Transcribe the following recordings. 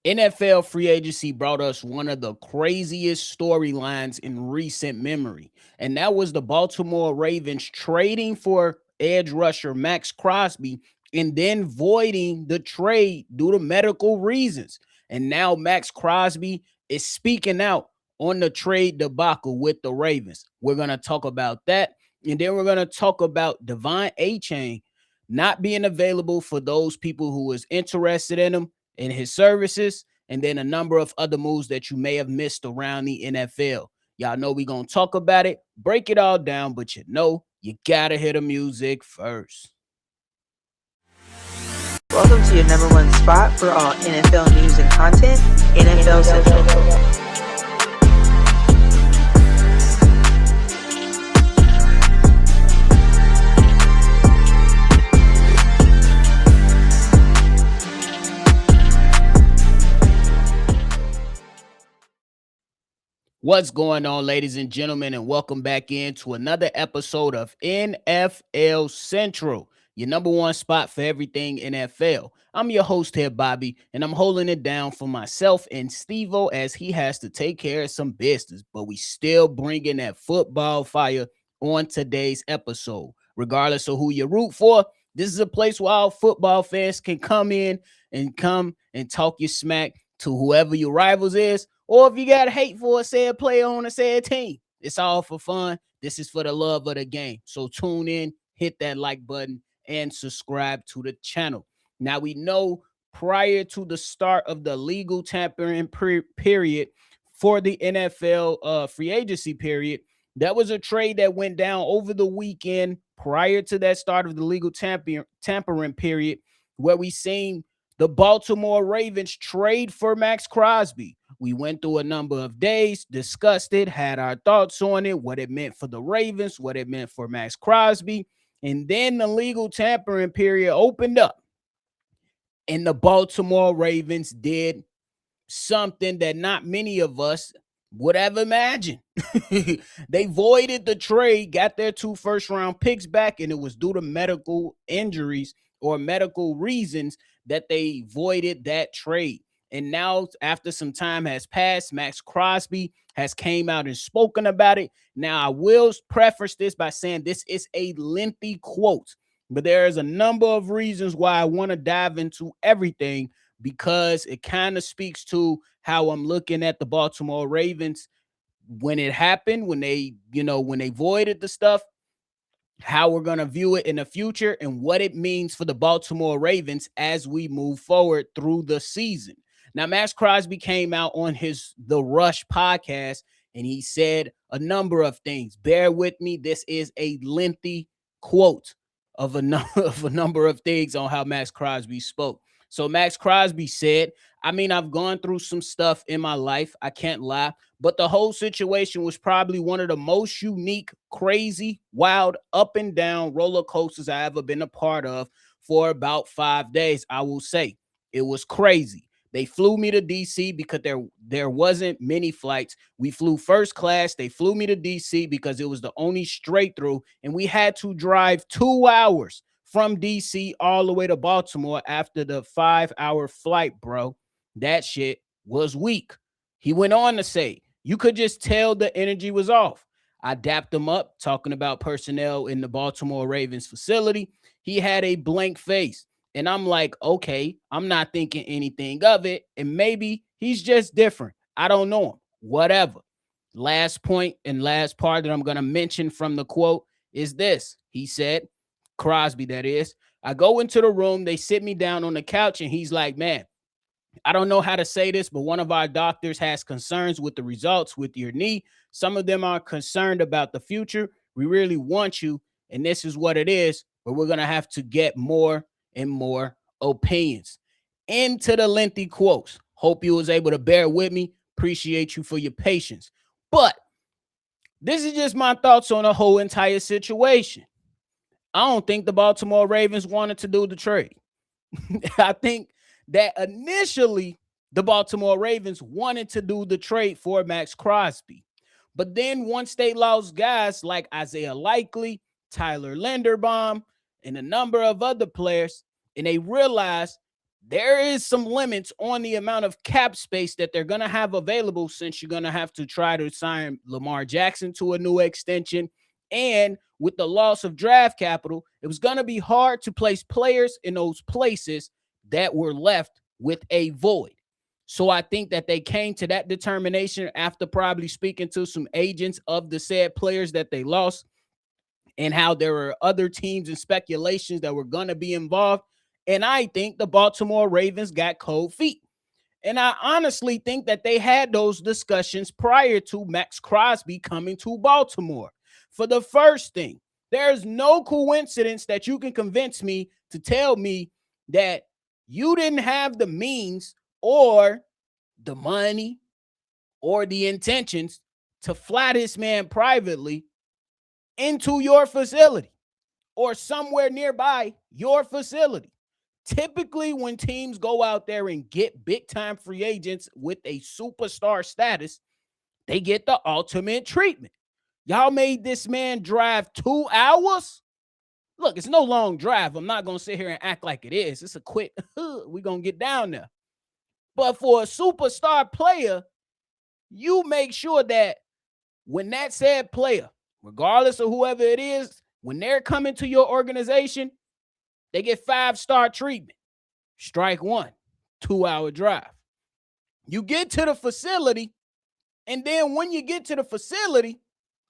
NFL free agency brought us one of the craziest storylines in recent memory, and that was the Baltimore Ravens trading for edge rusher Maxx Crosby and then voiding the trade due to medical reasons. And now Maxx Crosby is speaking out on the trade debacle with the Ravens. We're going to talk about that, and then we're going to talk about Devon Achane not being available for those people who was interested in him in his services, and then a number of other moves that you may have missed around the NFL. Y'all know we gonna talk about it, break it all down, but you gotta hear the music first. Welcome to your number one spot for all NFL news and content, NFL Central. What's going on, ladies and gentlemen, and welcome back into another episode of NFL Central, your number one spot for everything NFL. I'm your host here, Bobby, and I'm holding it down for myself and Steve-O as he has to take care of some business, but we still bringing that football fire on today's episode. Regardless of who you root for, this is a place where all football fans can come and talk your smack to whoever your rivals is, or if you got hate for a said player on a said team. It's all for fun. This is for the love of the game. So tune in, hit that like button, and subscribe to the channel. Now, we know prior to the start of the legal tampering period for the NFL free agency period, that was a trade that went down over the weekend prior to that start of the legal tampering period, where we seen the Baltimore Ravens trade for Maxx Crosby. We went through a number of days, discussed it, had our thoughts on it, what it meant for the Ravens, what it meant for Maxx Crosby. And then the legal tampering period opened up. And the Baltimore Ravens did something that not many of us would have imagined. They voided the trade, got their 2 first-round picks back, and it was due to medical injuries or medical reasons that they voided that trade. And now, after some time has passed, Maxx Crosby has came out and spoken about it. Now, I will preface this by saying this is a lengthy quote, but there is a number of reasons why I want to dive into everything, because it kind of speaks to how I'm looking at the Baltimore Ravens when it happened, when they voided the stuff, how we're going to view it in the future, and what it means for the Baltimore Ravens as we move forward through the season. Now, Maxx Crosby came out on The Rush podcast, and he said a number of things. Bear with me. This is a lengthy quote of a number of things on how Maxx Crosby spoke. So Maxx Crosby said, I've gone through some stuff in my life, I can't lie, but the whole situation was probably one of the most unique, crazy, wild, up and down roller coasters I ever been a part of for about 5 days. I will say it was crazy. They flew me to DC because there wasn't many flights. We flew first class. They flew me to DC because it was the only straight through, and we had to drive 2 hours from DC all the way to Baltimore after the 5-hour flight, bro. That shit was weak. He went on to say, you could just tell the energy was off. I dapped him up, talking about personnel in the Baltimore Ravens facility. He had a blank face. And I'm like, okay, I'm not thinking anything of it. And maybe he's just different. I don't know him. Whatever. Last point and last part that I'm going to mention from the quote is this. He said, Crosby, that is, I go into the room, they sit me down on the couch, and he's like, man, I don't know how to say this, but one of our doctors has concerns with the results with your knee. Some of them are concerned about the future. We really want you, and this is what it is, but we're going to have to get more and more opinions. Into the lengthy quotes. Hope you was able to bear with me. Appreciate you for your patience. But this is just my thoughts on the whole entire situation. I don't think the Baltimore Ravens wanted to do the trade. I think that initially the Baltimore Ravens wanted to do the trade for Maxx Crosby. But then once they lost guys like Isaiah Likely, Tyler Linderbaum, and a number of other players, and they realized there is some limits on the amount of cap space that they're going to have available, since you're going to have to try to sign Lamar Jackson to a new extension. And with the loss of draft capital, it was going to be hard to place players in those places that were left with a void. So I think that they came to that determination after probably speaking to some agents of the said players that they lost, and how there were other teams and speculations that were going to be involved. And I think the Baltimore Ravens got cold feet. And I honestly think that they had those discussions prior to Maxx Crosby coming to Baltimore. For the first thing, there's no coincidence that you can convince me to tell me that you didn't have the means or the money or the intentions to fly this man privately into your facility or somewhere nearby your facility. Typically, when teams go out there and get big time free agents with a superstar status, they get the ultimate treatment. Y'all made this man drive 2 hours. Look, it's no long drive. I'm not going to sit here and act like it is. It's a quick, we're going to get down there. But for a superstar player, you make sure that when that said player, regardless of whoever it is, when they're coming to your organization, they get 5-star treatment. Strike one, 2-hour drive. You get to the facility, and then when you get to the facility,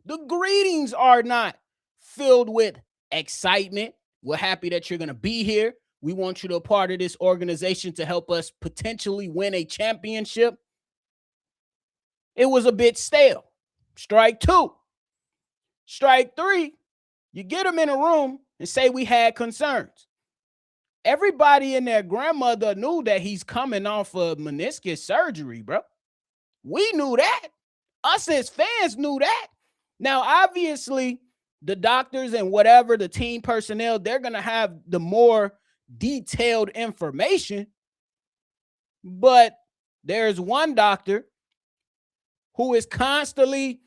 the greetings are not filled with excitement. We're happy that you're going to be here. We want you to be a part of this organization to help us potentially win a championship. It was a bit stale. Strike two. Strike three, you get them in a room and say we had concerns. Everybody and their grandmother knew that he's coming off of meniscus surgery, bro. We knew that. Us as fans knew that. Now, obviously, the doctors and whatever, the team personnel, they're going to have the more detailed information. But there's one doctor who is constantly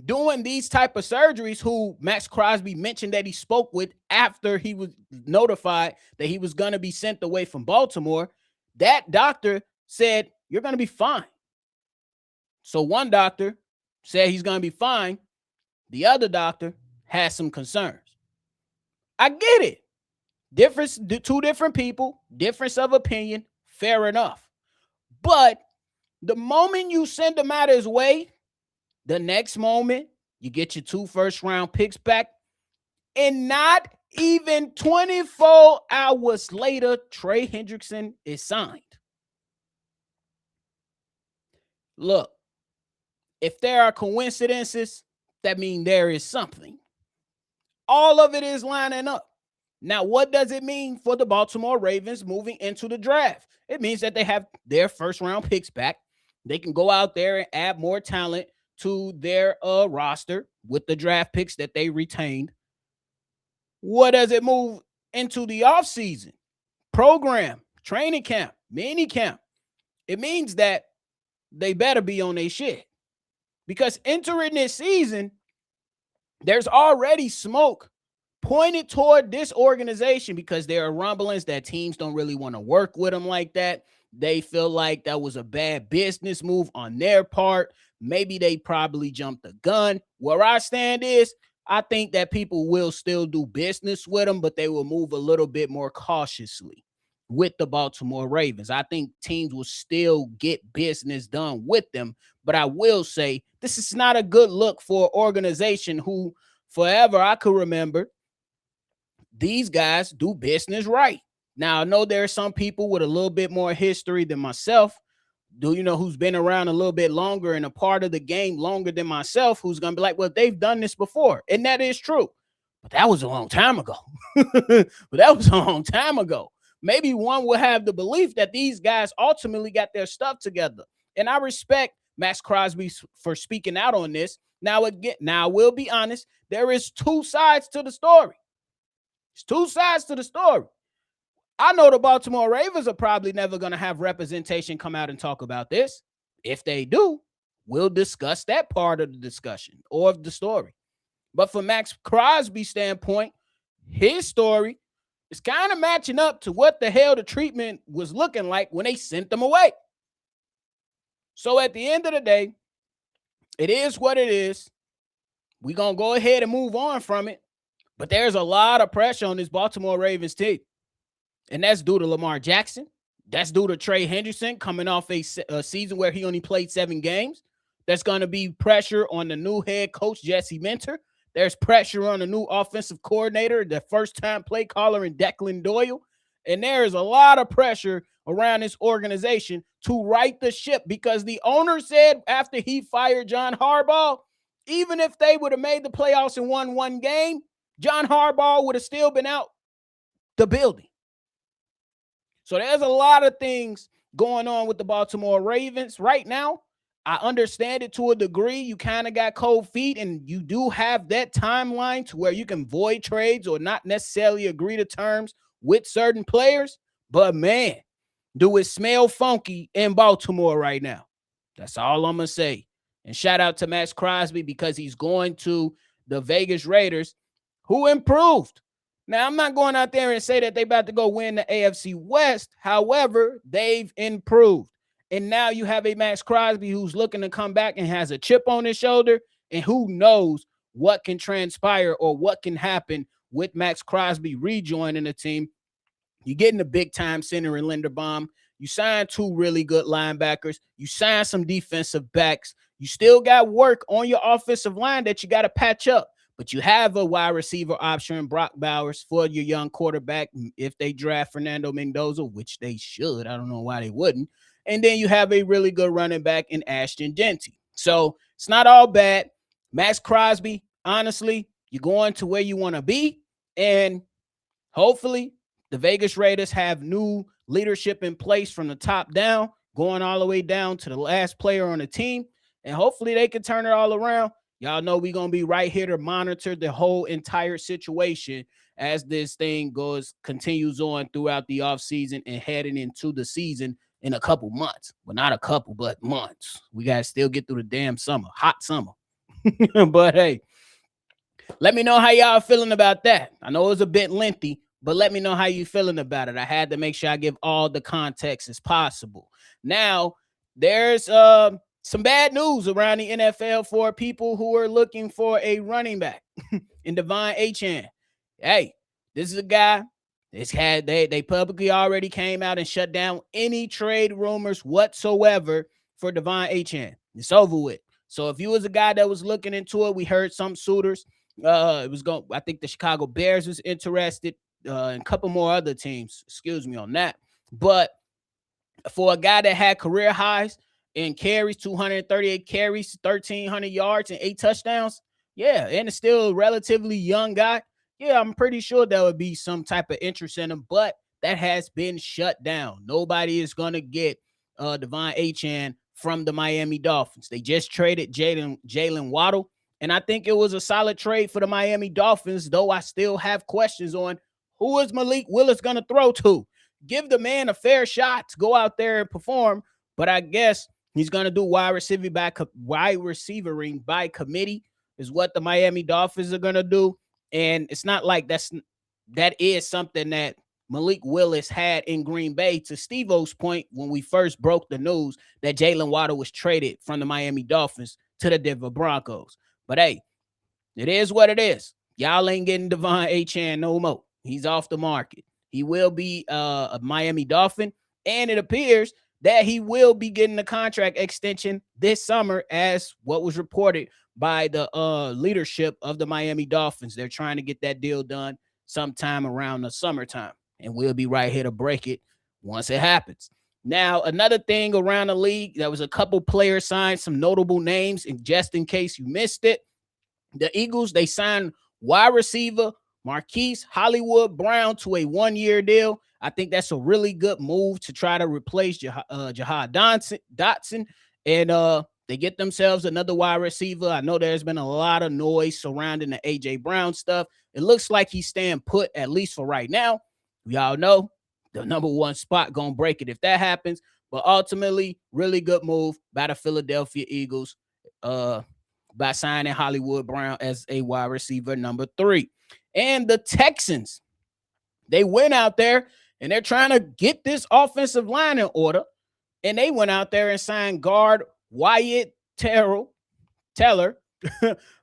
doing these type of surgeries, who Maxx Crosby mentioned that he spoke with after he was notified that he was going to be sent away from Baltimore. That doctor said, you're going to be fine. So one doctor said he's going to be fine. The other doctor has some concerns. I get it. Difference, two different people, difference of opinion, fair enough. But the moment you send him out his way, the next moment you get your 2 first-round picks back, and not even 24 hours later, Trey Hendrickson is signed. Look, if there are coincidences, that means there is something. All of it is lining up. Now, what does it mean for the Baltimore Ravens moving into the draft? It means that they have their first-round picks back. They can go out there and add more talent to their roster with the draft picks that they retained. What does it move into the offseason? Program, training camp, mini camp. It means that they better be on their shit. Because entering this season, there's already smoke pointed toward this organization, because there are rumblings that teams don't really want to work with them like that. They feel like that was a bad business move on their part. Maybe they probably jumped the gun. Where I stand is, I think that people will still do business with them, but they will move a little bit more cautiously with the Baltimore Ravens. I think teams will still get business done with them, but I will say this is not a good look for an organization who forever I could remember these guys do business right. Now, I know there are some people with a little bit more history than myself, who's been around a little bit longer and a part of the game longer than myself, who's going to be like, well, they've done this before. And that is true. But that was a long time ago. Maybe one will have the belief that these guys ultimately got their stuff together. And I respect Maxx Crosby for speaking out on this. Now, I will be honest, there is 2 sides to the story. It's 2 sides to the story. I know the Baltimore Ravens are probably never going to have representation come out and talk about this. If they do, we'll discuss that part of the discussion or of the story. But from Maxx Crosby's standpoint, his story It's kind of matching up to what the hell the treatment was looking like when they sent them away. So at the end of the day, it is what it is. We're going to go ahead and move on from it. But there's a lot of pressure on this Baltimore Ravens team. And that's due to Lamar Jackson. That's due to Trey Hendrickson coming off a season where he only played 7 games. There's going to be pressure on the new head coach, Jesse Minter. There's pressure on the new offensive coordinator, the first-time play caller in Declan Doyle. And there is a lot of pressure around this organization to right the ship because the owner said after he fired John Harbaugh, even if they would have made the playoffs and won 1 game, John Harbaugh would have still been out the building. So there's a lot of things going on with the Baltimore Ravens right now. I understand it to a degree. You kind of got cold feet, and you do have that timeline to where you can void trades or not necessarily agree to terms with certain players. But, man, do it smell funky in Baltimore right now. That's all I'm going to say. And shout out to Maxx Crosby because he's going to the Vegas Raiders, who improved. Now, I'm not going out there and say that they about to go win the AFC West. However, they've improved. And now you have a Maxx Crosby who's looking to come back and has a chip on his shoulder. And who knows what can transpire or what can happen with Maxx Crosby rejoining the team. You're getting a big-time center in Linderbaum. You signed 2 really good linebackers. You signed some defensive backs. You still got work on your offensive line that you got to patch up. But you have a wide receiver option, Brock Bowers, for your young quarterback if they draft Fernando Mendoza, which they should. I don't know why they wouldn't. And then you have a really good running back in Ashton Genty. So it's not all bad. Maxx Crosby, honestly, you're going to where you want to be. And hopefully the Vegas Raiders have new leadership in place from the top down, going all the way down to the last player on the team. And hopefully they can turn it all around. Y'all know we're going to be right here to monitor the whole entire situation as this thing continues on throughout the offseason and heading into the season in a couple months. Well, not a couple, but months. We got to still get through the damn summer, hot summer. But, hey, let me know how y'all feeling about that. I know it was a bit lengthy, but let me know how you feeling about it. I had to make sure I give all the context as possible. Now, there's some bad news around the NFL for people who are looking for a running back in Devon Achane. Hey, this is a guy they publicly already came out and shut down any trade rumors whatsoever for Devon Achane. It's over with. So if you was a guy that was looking into it, we heard some suitors. I think the Chicago Bears was interested, and a couple more other teams, on that. But for a guy that had career highs in carries, 238 carries, 1,300 yards, and 8 touchdowns, yeah, and it's still a relatively young guy, yeah, I'm pretty sure there would be some type of interest in him, but that has been shut down. Nobody is going to get Devon Achane from the Miami Dolphins. They just traded Jalen Waddle, and I think it was a solid trade for the Miami Dolphins, though I still have questions on who is Malik Willis going to throw to. Give the man a fair shot to go out there and perform, but I guess he's going to do wide receivering by committee is what the Miami Dolphins are going to do. And it's not like that is something that Malik Willis had in Green Bay, to Steve-O's point when we first broke the news that Jalen Waddle was traded from the Miami Dolphins to the Denver Broncos. But, hey, it is what it is. Y'all ain't getting Devon Achane no more. He's off the market. He will be a Miami Dolphin, and it appears that he will be getting a contract extension this summer, as what was reported by the leadership of the Miami Dolphins. They're trying to get that deal done sometime around the summertime, and we'll be right here to break it once it happens. Now, another thing around the league, there was a couple players signed, some notable names, and just in case you missed it, the Eagles, they signed wide receiver Marquise Hollywood Brown to a 1-year deal. I think that's a really good move to try to replace Jahan Dotson. And they get themselves another wide receiver. I know there's been a lot of noise surrounding the A.J. Brown stuff. It looks like he's staying put, at least for right now. We all know the number 1 spot going to break it if that happens. But ultimately, really good move by the Philadelphia Eagles by signing Hollywood Brown as a wide receiver number 3. And the Texans, They went out there and they're trying to get this offensive line in order. And they went out there and signed guard Wyatt Teller,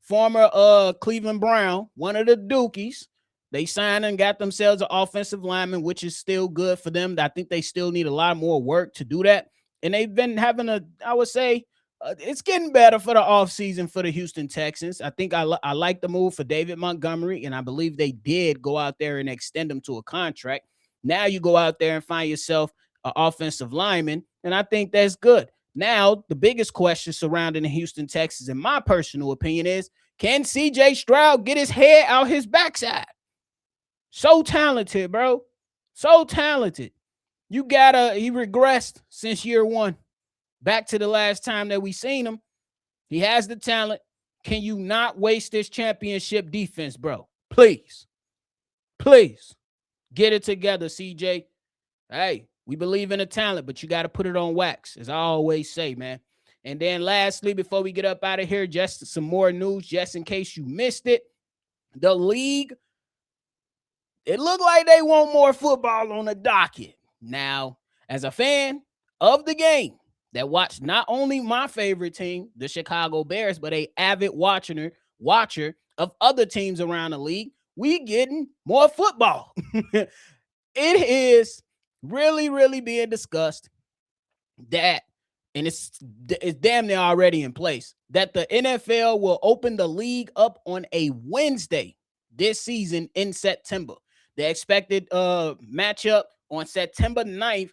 former Cleveland Brown, one of the Dookies. They signed and got themselves an offensive lineman, which is still good for them. I think they still need a lot more work to do that. And they've been having I would say, it's getting better for the offseason for the Houston Texans. I think I like the move for David Montgomery, and I believe they did go out there and extend him to a contract. Now you go out there and find yourself an offensive lineman, and I think that's good. Now, the biggest question surrounding the Houston Texans, in my personal opinion, is can CJ Stroud get his head out his backside? So talented, bro. So talented. He regressed since year one. Back to the last time that we seen him. He has the talent. Can you not waste this championship defense, bro? Please. Please. Get it together, CJ. Hey, we believe in the talent, but you got to put it on wax, as I always say, man. And then lastly, before we get up out of here, just some more news, just in case you missed it. The league, it looked like they want more football on the docket. Now, as a fan of the game that watched not only my favorite team, the Chicago Bears, but a avid watcher of other teams around the league, we getting more football. It is really, really being discussed that, and it's damn near already in place, that the NFL will open the league up on a Wednesday this season in September. The expected matchup on September 9th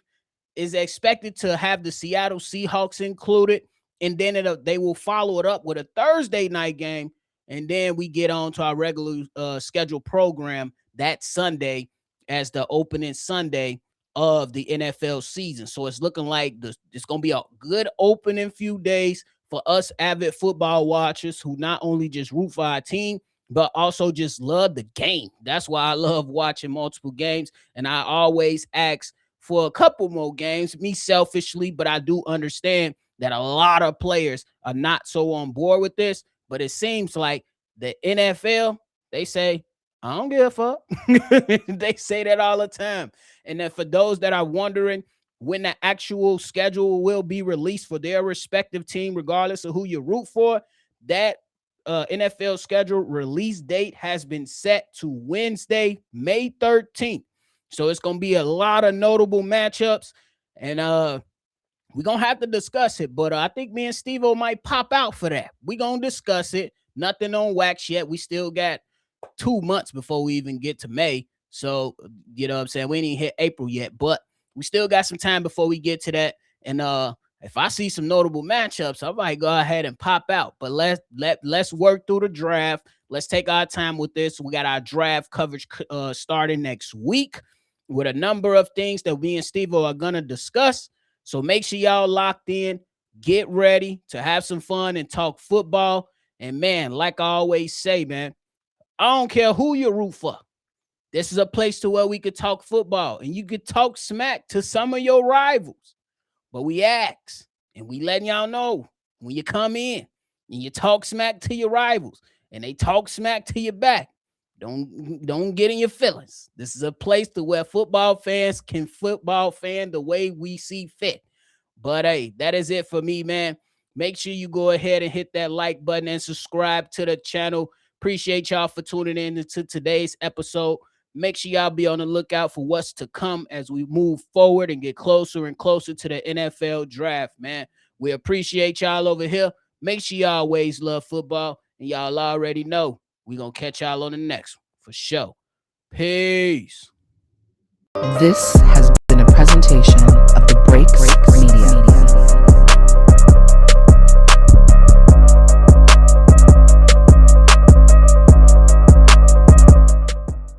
is expected to have the Seattle Seahawks included, and then they will follow it up with a Thursday night game, and then we get on to our regular scheduled program that Sunday as the opening Sunday of the NFL season. So it's looking like it's going to be a good opening few days for us avid football watchers who not only just root for our team, but also just love the game. That's why I love watching multiple games, and I always ask for a couple more games, me selfishly, but I do understand that a lot of players are not so on board with this, but it seems like the NFL, they say, I don't give a fuck. They say that all the time. And then for those that are wondering when the actual schedule will be released for their respective team, regardless of who you root for, that NFL schedule release date has been set to Wednesday, May 13th. So it's going to be a lot of notable matchups, and we're going to have to discuss it, but I think me and Steve-O might pop out for that. We're going to discuss it. Nothing on wax yet. We still got 2 months before we even get to May. So, you know what I'm saying? We ain't even hit April yet, but we still got some time before we get to that. And if I see some notable matchups, I might go ahead and pop out. But let's work through the draft. Let's take our time with this. We got our draft coverage starting next week with a number of things that we and Steve-O are going to discuss. So make sure y'all locked in. Get ready to have some fun and talk football. And, man, like I always say, man, I don't care who you root for. This is a place to where we could talk football, and you could talk smack to some of your rivals. But we ask, and we letting y'all know when you come in and you talk smack to your rivals and they talk smack to your back, don't get in your feelings. This is a place to where football fans can football fan the way we see fit. But hey, that is it for me, man. Make sure you go ahead and hit that like button and subscribe to the channel. Appreciate y'all for tuning in to today's episode. Make sure y'all be on the lookout for what's to come as we move forward and get closer and closer to the NFL draft, man. We appreciate y'all over here. Make sure y'all always love football, and y'all already know we're going to catch y'all on the next one for sure. Peace. This has been a presentation